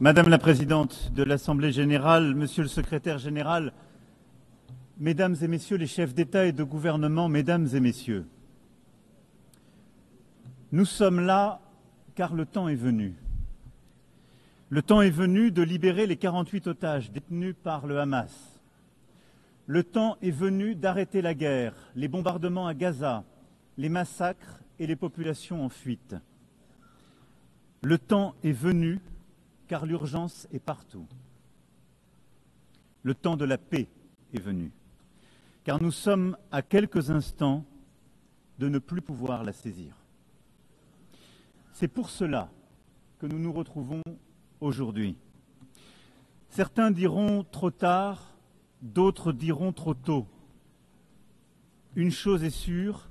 Madame la Présidente de l'Assemblée générale, Monsieur le Secrétaire général, Mesdames et Messieurs les chefs d'État et de gouvernement, Mesdames et Messieurs, nous sommes là car le temps est venu. Le temps est venu de libérer les 48 otages détenus par le Hamas. Le temps est venu d'arrêter la guerre, les bombardements à Gaza, les massacres et les populations en fuite. Le temps est venu car l'urgence est partout. Le temps de la paix est venu, car nous sommes à quelques instants de ne plus pouvoir la saisir. C'est pour cela que nous nous retrouvons aujourd'hui. Certains diront trop tard, d'autres diront trop tôt. Une chose est sûre,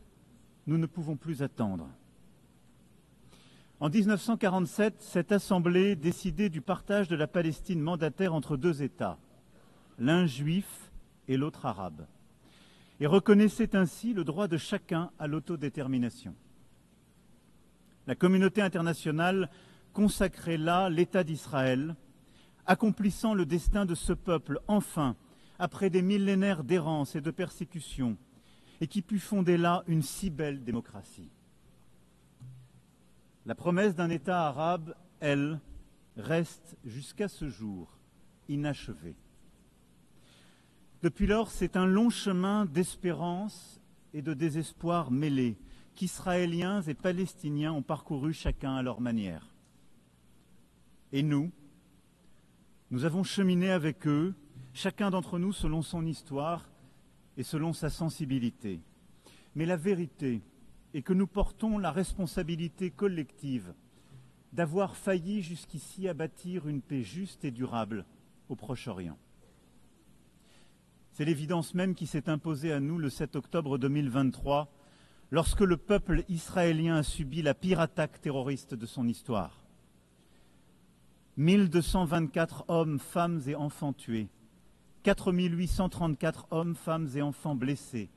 nous ne pouvons plus attendre. En 1947, cette Assemblée décidait du partage de la Palestine mandataire entre deux États, l'un juif et l'autre arabe, et reconnaissait ainsi le droit de chacun à l'autodétermination. La communauté internationale consacrait là l'État d'Israël, accomplissant le destin de ce peuple, enfin, après des millénaires d'errance et de persécution, et qui put fonder là une si belle démocratie. La promesse d'un État arabe, elle, reste jusqu'à ce jour inachevée. Depuis lors, c'est un long chemin d'espérance et de désespoir mêlés qu'Israéliens et Palestiniens ont parcouru chacun à leur manière. Et nous avons cheminé avec eux, chacun d'entre nous selon son histoire et selon sa sensibilité. Mais la vérité est que nous portons la responsabilité collective d'avoir failli jusqu'ici à bâtir une paix juste et durable au Proche-Orient. C'est l'évidence même qui s'est imposée à nous le 7 octobre 2023, lorsque le peuple israélien a subi la pire attaque terroriste de son histoire. 1224 hommes, femmes et enfants tués, 4834 hommes, femmes et enfants blessés,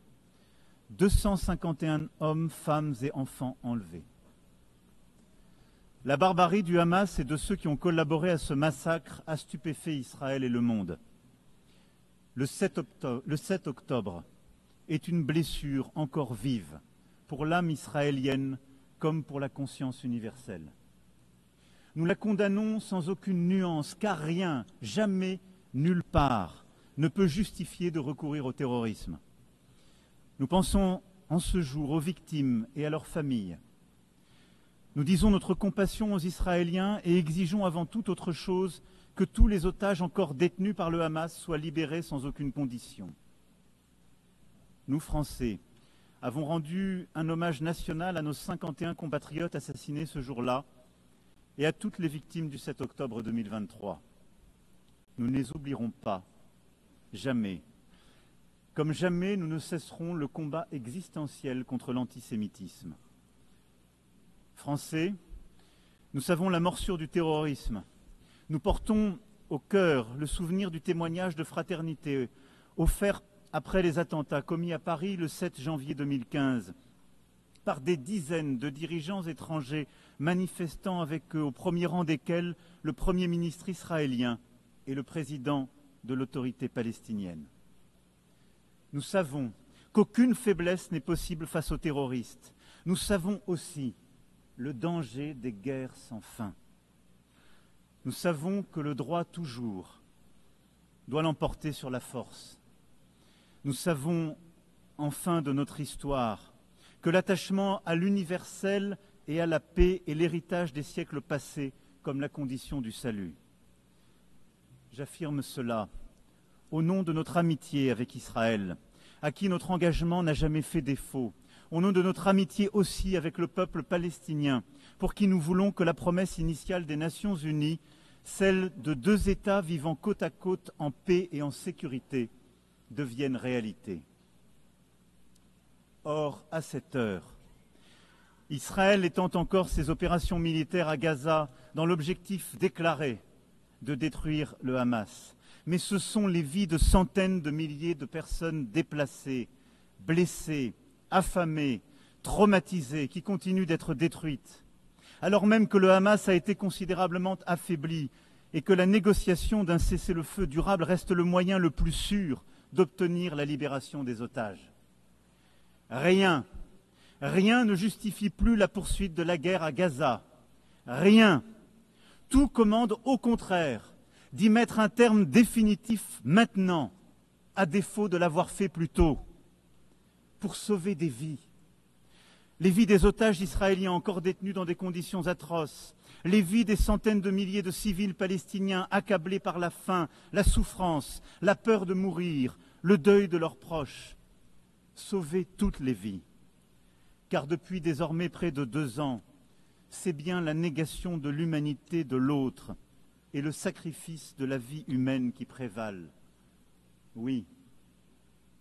251 hommes, femmes et enfants enlevés. La barbarie du Hamas et de ceux qui ont collaboré à ce massacre a stupéfait Israël et le monde. Le 7 octobre est une blessure encore vive pour l'âme israélienne comme pour la conscience universelle. Nous la condamnons sans aucune nuance, car rien, jamais, nulle part, ne peut justifier de recourir au terrorisme. Nous pensons en ce jour aux victimes et à leurs familles. Nous disons notre compassion aux Israéliens et exigeons avant toute autre chose que tous les otages encore détenus par le Hamas soient libérés sans aucune condition. Nous, Français, avons rendu un hommage national à nos 51 compatriotes assassinés ce jour-là et à toutes les victimes du 7 octobre 2023. Nous ne les oublierons pas, jamais. Comme jamais, nous ne cesserons le combat existentiel contre l'antisémitisme. Français, nous savons la morsure du terrorisme. Nous portons au cœur le souvenir du témoignage de fraternité offert après les attentats commis à Paris le 7 janvier 2015 par des dizaines de dirigeants étrangers manifestant avec eux, au premier rang desquels le Premier ministre israélien et le président de l'autorité palestinienne. Nous savons qu'aucune faiblesse n'est possible face aux terroristes. Nous savons aussi le danger des guerres sans fin. Nous savons que le droit toujours doit l'emporter sur la force. Nous savons, enfin, de notre histoire, que l'attachement à l'universel et à la paix est l'héritage des siècles passés comme la condition du salut. J'affirme cela au nom de notre amitié avec Israël, à qui notre engagement n'a jamais fait défaut, au nom de notre amitié aussi avec le peuple palestinien, pour qui nous voulons que la promesse initiale des Nations Unies, celle de deux États vivant côte à côte en paix et en sécurité, devienne réalité. Or, à cette heure, Israël étend encore ses opérations militaires à Gaza dans l'objectif déclaré de détruire le Hamas. Mais ce sont les vies de centaines de milliers de personnes déplacées, blessées, affamées, traumatisées, qui continuent d'être détruites. Alors même que le Hamas a été considérablement affaibli et que la négociation d'un cessez-le-feu durable reste le moyen le plus sûr d'obtenir la libération des otages. Rien ne justifie plus la poursuite de la guerre à Gaza. Rien. Tout commande au contraire d'y mettre un terme définitif maintenant, à défaut de l'avoir fait plus tôt, pour sauver des vies. Les vies des otages israéliens encore détenus dans des conditions atroces, les vies des centaines de milliers de civils palestiniens accablés par la faim, la souffrance, la peur de mourir, le deuil de leurs proches. Sauver toutes les vies. Car depuis désormais près de 2 ans, c'est bien la négation de l'humanité de l'autre et le sacrifice de la vie humaine qui prévalent. Oui,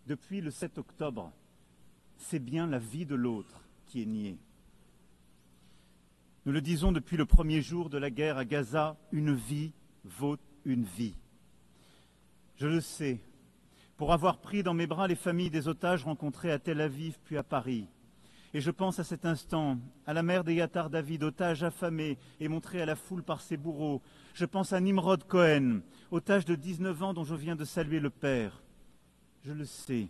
depuis le 7 octobre, c'est bien la vie de l'autre qui est niée. Nous le disons depuis le premier jour de la guerre à Gaza, une vie vaut une vie. Je le sais, pour avoir pris dans mes bras les familles des otages rencontrés à Tel Aviv puis à Paris. Et je pense à cet instant à la mère d'Eyatar David, otage affamé et montré à la foule par ses bourreaux. Je pense à Nimrod Cohen, otage de 19 ans dont je viens de saluer le père. Je le sais.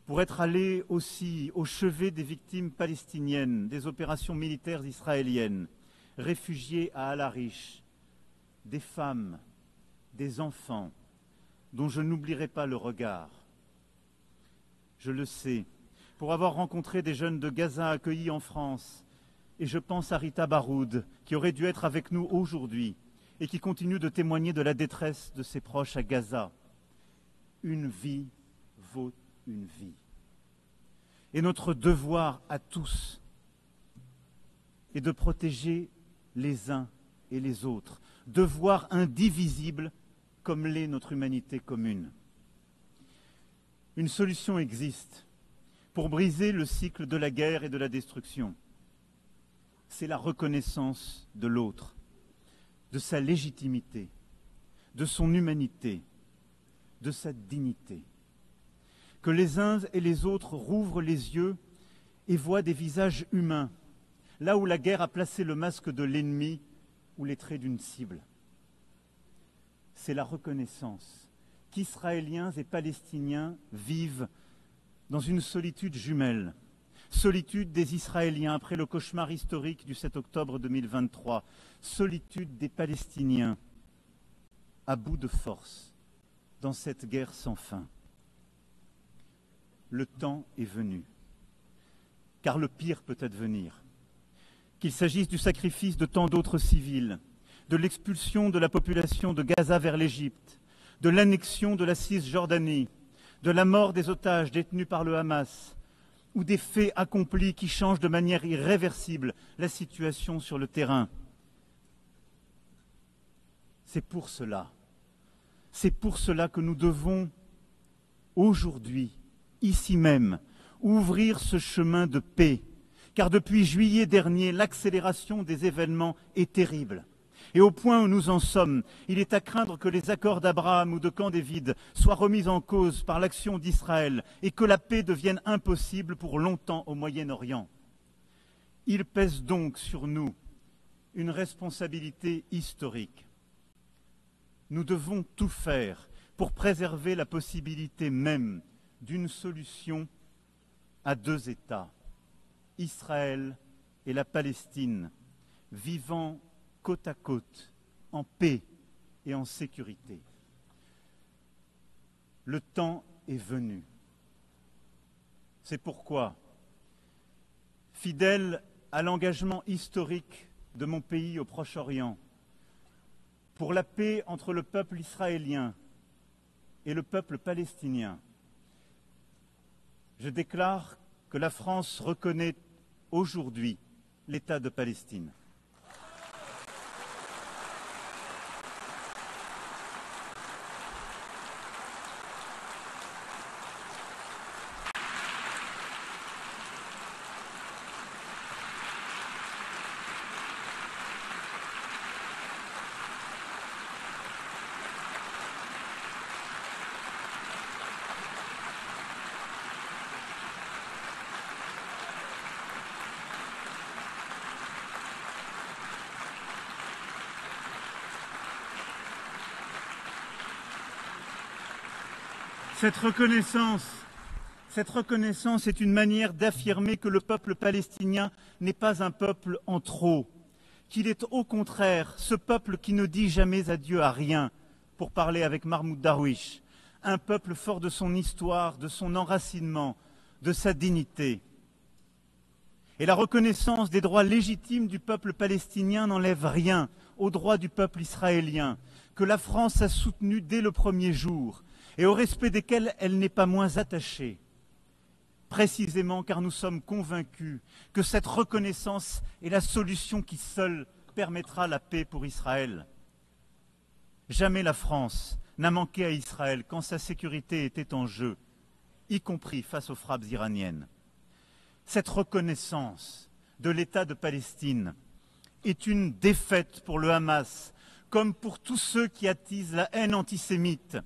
Pour être allé aussi au chevet des victimes palestiniennes des opérations militaires israéliennes, réfugiés à Al-Arish, des femmes, des enfants, dont je n'oublierai pas le regard. Je le sais, pour avoir rencontré des jeunes de Gaza accueillis en France, et je pense à Rita Baroud, qui aurait dû être avec nous aujourd'hui, et qui continue de témoigner de la détresse de ses proches à Gaza. Une vie vaut une vie. Et notre devoir à tous est de protéger les uns et les autres, devoir indivisible comme l'est notre humanité commune. Une solution existe pour briser le cycle de la guerre et de la destruction. C'est la reconnaissance de l'autre, de sa légitimité, de son humanité, de sa dignité. Que les uns et les autres rouvrent les yeux et voient des visages humains, là où la guerre a placé le masque de l'ennemi ou les traits d'une cible. C'est la reconnaissance qu'Israéliens et Palestiniens vivent dans une solitude jumelle, solitude des Israéliens après le cauchemar historique du 7 octobre 2023, solitude des Palestiniens à bout de force dans cette guerre sans fin. Le temps est venu, car le pire peut advenir. Qu'il s'agisse du sacrifice de tant d'autres civils, de l'expulsion de la population de Gaza vers l'Égypte, de l'annexion de la Cisjordanie, de la mort des otages détenus par le Hamas, ou des faits accomplis qui changent de manière irréversible la situation sur le terrain. C'est pour cela que nous devons aujourd'hui, ici même, ouvrir ce chemin de paix, car depuis juillet dernier, l'accélération des événements est terrible. Et au point où nous en sommes, il est à craindre que les accords d'Abraham ou de Camp David soient remis en cause par l'action d'Israël et que la paix devienne impossible pour longtemps au Moyen-Orient. Il pèse donc sur nous une responsabilité historique. Nous devons tout faire pour préserver la possibilité même d'une solution à 2 États, Israël et la Palestine, vivant côte à côte, en paix et en sécurité. Le temps est venu. C'est pourquoi, fidèle à l'engagement historique de mon pays au Proche-Orient, pour la paix entre le peuple israélien et le peuple palestinien, je déclare que la France reconnaît aujourd'hui l'État de Palestine. Cette reconnaissance est une manière d'affirmer que le peuple palestinien n'est pas un peuple en trop, qu'il est au contraire ce peuple qui ne dit jamais adieu à rien, pour parler avec Mahmoud Darwish, un peuple fort de son histoire, de son enracinement, de sa dignité. Et la reconnaissance des droits légitimes du peuple palestinien n'enlève rien aux droits du peuple israélien, que la France a soutenu dès le premier jour et au respect desquels elle n'est pas moins attachée. Précisément car nous sommes convaincus que cette reconnaissance est la solution qui seule permettra la paix pour Israël. Jamais la France n'a manqué à Israël quand sa sécurité était en jeu, y compris face aux frappes iraniennes. Cette reconnaissance de l'État de Palestine est une défaite pour le Hamas, comme pour tous ceux qui attisent la haine antisémite,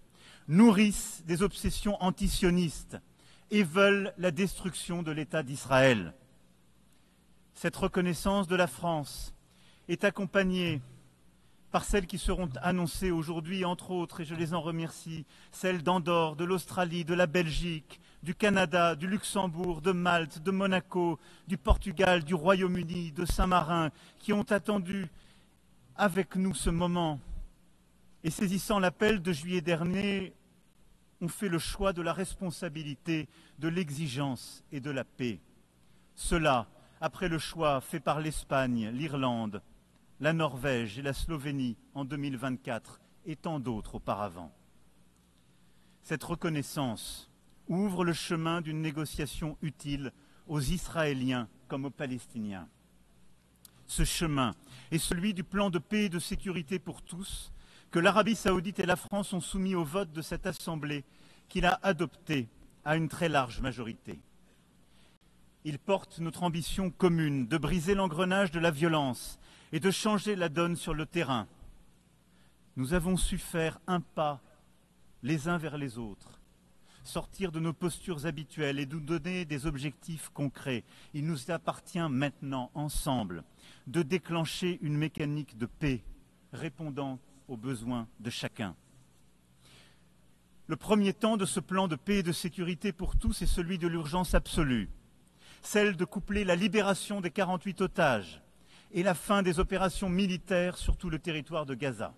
nourrissent des obsessions antisionistes et veulent la destruction de l'État d'Israël. Cette reconnaissance de la France est accompagnée par celles qui seront annoncées aujourd'hui, entre autres, et je les en remercie, celles d'Andorre, de l'Australie, de la Belgique, du Canada, du Luxembourg, de Malte, de Monaco, du Portugal, du Royaume-Uni, de Saint-Marin, qui ont attendu avec nous ce moment. Et saisissant l'appel de juillet dernier, ont fait le choix de la responsabilité, de l'exigence et de la paix. Cela, après le choix fait par l'Espagne, l'Irlande, la Norvège et la Slovénie en 2024 et tant d'autres auparavant. Cette reconnaissance ouvre le chemin d'une négociation utile aux Israéliens comme aux Palestiniens. Ce chemin est celui du plan de paix et de sécurité pour tous que l'Arabie saoudite et la France ont soumis au vote de cette Assemblée qu'il a adopté à une très large majorité. Il porte notre ambition commune de briser l'engrenage de la violence et de changer la donne sur le terrain. Nous avons su faire un pas les uns vers les autres, sortir de nos postures habituelles et nous donner des objectifs concrets. Il nous appartient maintenant, ensemble, de déclencher une mécanique de paix répondant aux besoins de chacun. Le premier temps de ce plan de paix et de sécurité pour tous est celui de l'urgence absolue, celle de coupler la libération des 48 otages et la fin des opérations militaires sur tout le territoire de Gaza.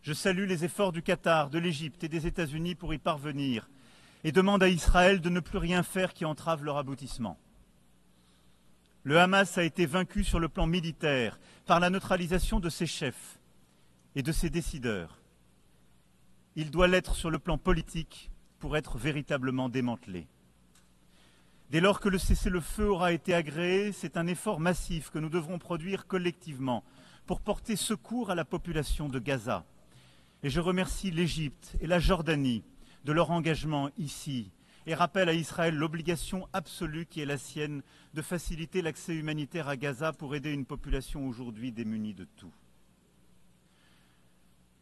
Je salue les efforts du Qatar, de l'Égypte et des États-Unis pour y parvenir et demande à Israël de ne plus rien faire qui entrave leur aboutissement. Le Hamas a été vaincu sur le plan militaire par la neutralisation de ses chefs et de ses décideurs. Il doit l'être sur le plan politique pour être véritablement démantelé. Dès lors que le cessez-le-feu aura été agréé, c'est un effort massif que nous devrons produire collectivement pour porter secours à la population de Gaza. Et je remercie l'Égypte et la Jordanie de leur engagement ici et rappelle à Israël l'obligation absolue qui est la sienne de faciliter l'accès humanitaire à Gaza pour aider une population aujourd'hui démunie de tout.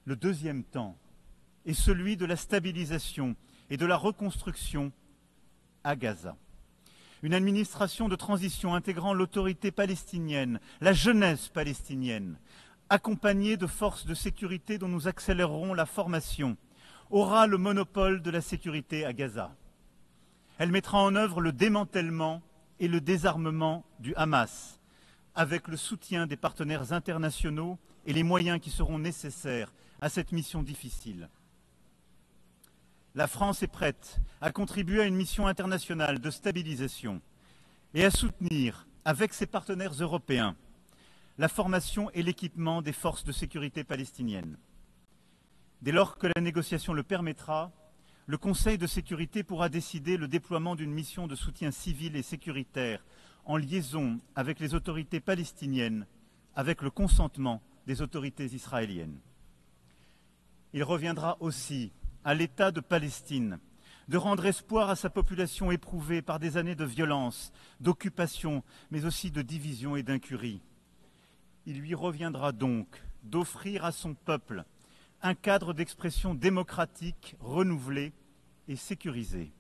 Le deuxième temps est celui de la stabilisation et de la reconstruction à Gaza. Une administration de transition intégrant l'autorité palestinienne, la jeunesse palestinienne, accompagnée de forces de sécurité dont nous accélérerons la formation, aura le monopole de la sécurité à Gaza. Elle mettra en œuvre le démantèlement et le désarmement du Hamas, avec le soutien des partenaires internationaux et les moyens qui seront nécessaires à cette mission difficile. La France est prête à contribuer à une mission internationale de stabilisation et à soutenir, avec ses partenaires européens, la formation et l'équipement des forces de sécurité palestiniennes. Dès lors que la négociation le permettra, le Conseil de sécurité pourra décider le déploiement d'une mission de soutien civil et sécuritaire en liaison avec les autorités palestiniennes, avec le consentement des autorités israéliennes. Il reviendra aussi à l'État de Palestine de rendre espoir à sa population éprouvée par des années de violence, d'occupation, mais aussi de division et d'incurie. Il lui reviendra donc d'offrir à son peuple un cadre d'expression démocratique renouvelé et sécurisé.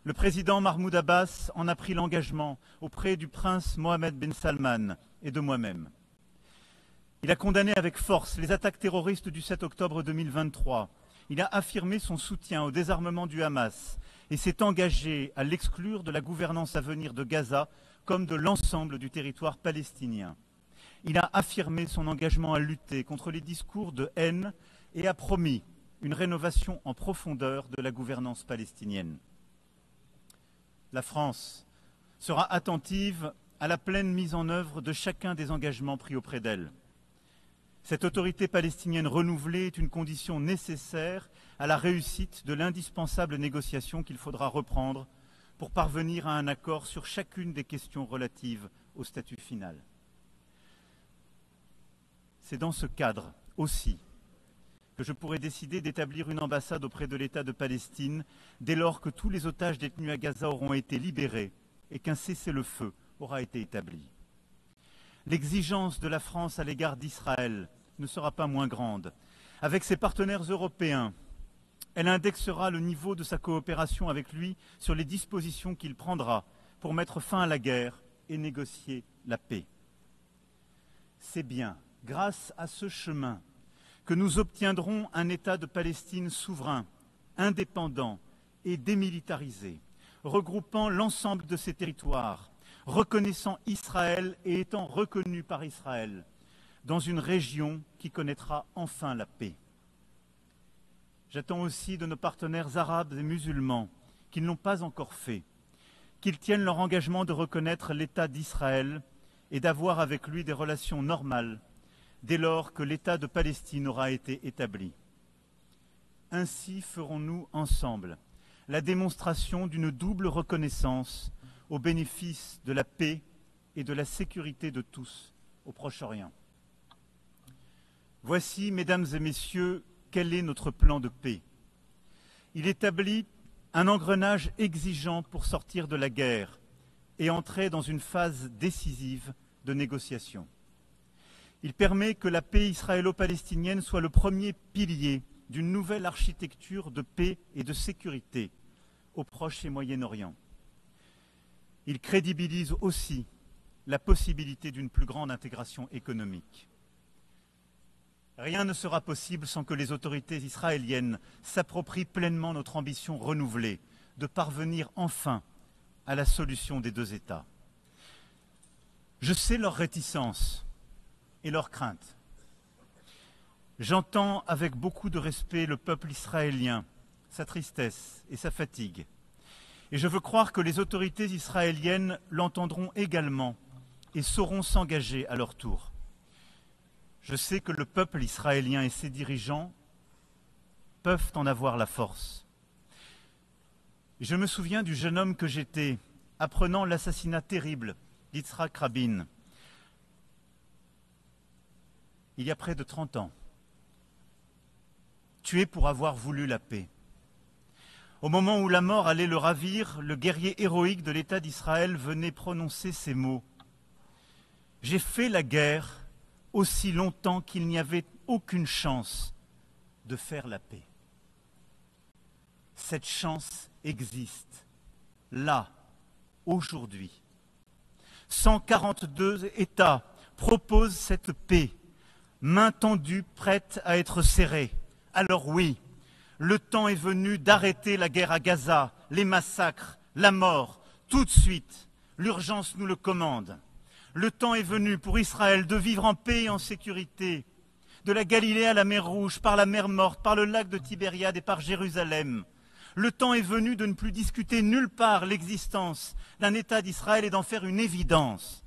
Le président Mahmoud Abbas en a pris l'engagement auprès du prince Mohammed Ben Salman et de moi-même. Il a condamné avec force les attaques terroristes du 7 octobre 2023. Il a affirmé son soutien au désarmement du Hamas et s'est engagé à l'exclure de la gouvernance à venir de Gaza comme de l'ensemble du territoire palestinien. Il a affirmé son engagement à lutter contre les discours de haine et a promis une rénovation en profondeur de la gouvernance palestinienne. La France sera attentive à la pleine mise en œuvre de chacun des engagements pris auprès d'elle. Cette autorité palestinienne renouvelée est une condition nécessaire à la réussite de l'indispensable négociation qu'il faudra reprendre pour parvenir à un accord sur chacune des questions relatives au statut final. C'est dans ce cadre aussi que je pourrais décider d'établir une ambassade auprès de l'État de Palestine dès lors que tous les otages détenus à Gaza auront été libérés et qu'un cessez-le-feu aura été établi. L'exigence de la France à l'égard d'Israël ne sera pas moins grande. Avec ses partenaires européens, elle indexera le niveau de sa coopération avec lui sur les dispositions qu'il prendra pour mettre fin à la guerre et négocier la paix. C'est bien grâce à ce chemin que nous obtiendrons un État de Palestine souverain, indépendant et démilitarisé, regroupant l'ensemble de ses territoires, reconnaissant Israël et étant reconnu par Israël, dans une région qui connaîtra enfin la paix. J'attends aussi de nos partenaires arabes et musulmans, qui ne l'ont pas encore fait, qu'ils tiennent leur engagement de reconnaître l'État d'Israël et d'avoir avec lui des relations normales, dès lors que l'État de Palestine aura été établi. Ainsi ferons-nous ensemble la démonstration d'une double reconnaissance au bénéfice de la paix et de la sécurité de tous au Proche-Orient. Voici, mesdames et messieurs, quel est notre plan de paix. Il établit un engrenage exigeant pour sortir de la guerre et entrer dans une phase décisive de négociation. Il permet que la paix israélo-palestinienne soit le premier pilier d'une nouvelle architecture de paix et de sécurité au Proche et Moyen-Orient. Il crédibilise aussi la possibilité d'une plus grande intégration économique. Rien ne sera possible sans que les autorités israéliennes s'approprient pleinement notre ambition renouvelée de parvenir enfin à la solution des deux États. Je sais leurs réticences et leurs craintes. J'entends avec beaucoup de respect le peuple israélien, sa tristesse et sa fatigue. Et je veux croire que les autorités israéliennes l'entendront également et sauront s'engager à leur tour. Je sais que le peuple israélien et ses dirigeants peuvent en avoir la force. Je me souviens du jeune homme que j'étais, apprenant l'assassinat terrible d'Yitzhak Rabin, il y a près de 30 ans, tué pour avoir voulu la paix. Au moment où la mort allait le ravir, le guerrier héroïque de l'État d'Israël venait prononcer ces mots. « J'ai fait la guerre aussi longtemps qu'il n'y avait aucune chance de faire la paix. » Cette chance existe, là, aujourd'hui. 142 États proposent cette paix, main tendue, prête à être serrée. Alors oui, le temps est venu d'arrêter la guerre à Gaza, les massacres, la mort, tout de suite. L'urgence nous le commande. Le temps est venu pour Israël de vivre en paix et en sécurité, de la Galilée à la mer Rouge, par la mer Morte, par le lac de Tibériade et par Jérusalem. Le temps est venu de ne plus discuter nulle part l'existence d'un État d'Israël et d'en faire une évidence.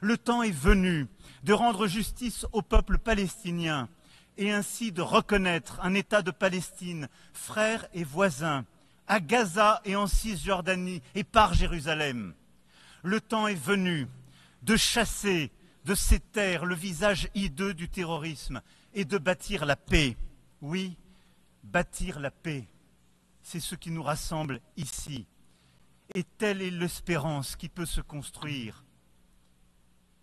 Le temps est venu de rendre justice au peuple palestinien et ainsi de reconnaître un État de Palestine, frère et voisin, à Gaza et en Cisjordanie et par Jérusalem. Le temps est venu de chasser de ces terres le visage hideux du terrorisme et de bâtir la paix. Oui, bâtir la paix, c'est ce qui nous rassemble ici. Et telle est l'espérance qui peut se construire,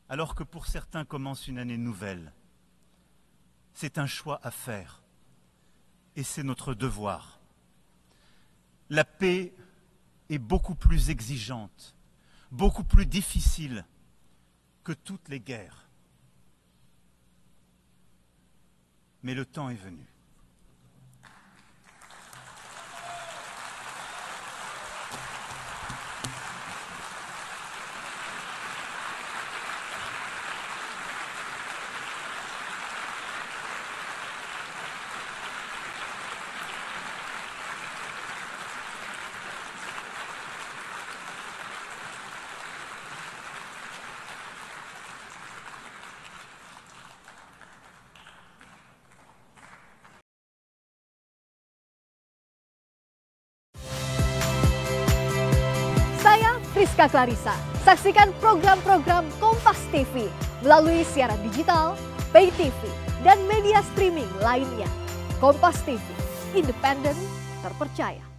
alors que pour certains commence une année nouvelle. C'est un choix à faire, et c'est notre devoir. La paix est beaucoup plus exigeante, beaucoup plus difficile que toutes les guerres. Mais le temps est venu. Rizka Clarissa. Saksikan program-program Kompas TV melalui siaran digital, pay TV, dan media streaming lainnya. Kompas TV, independen, terpercaya.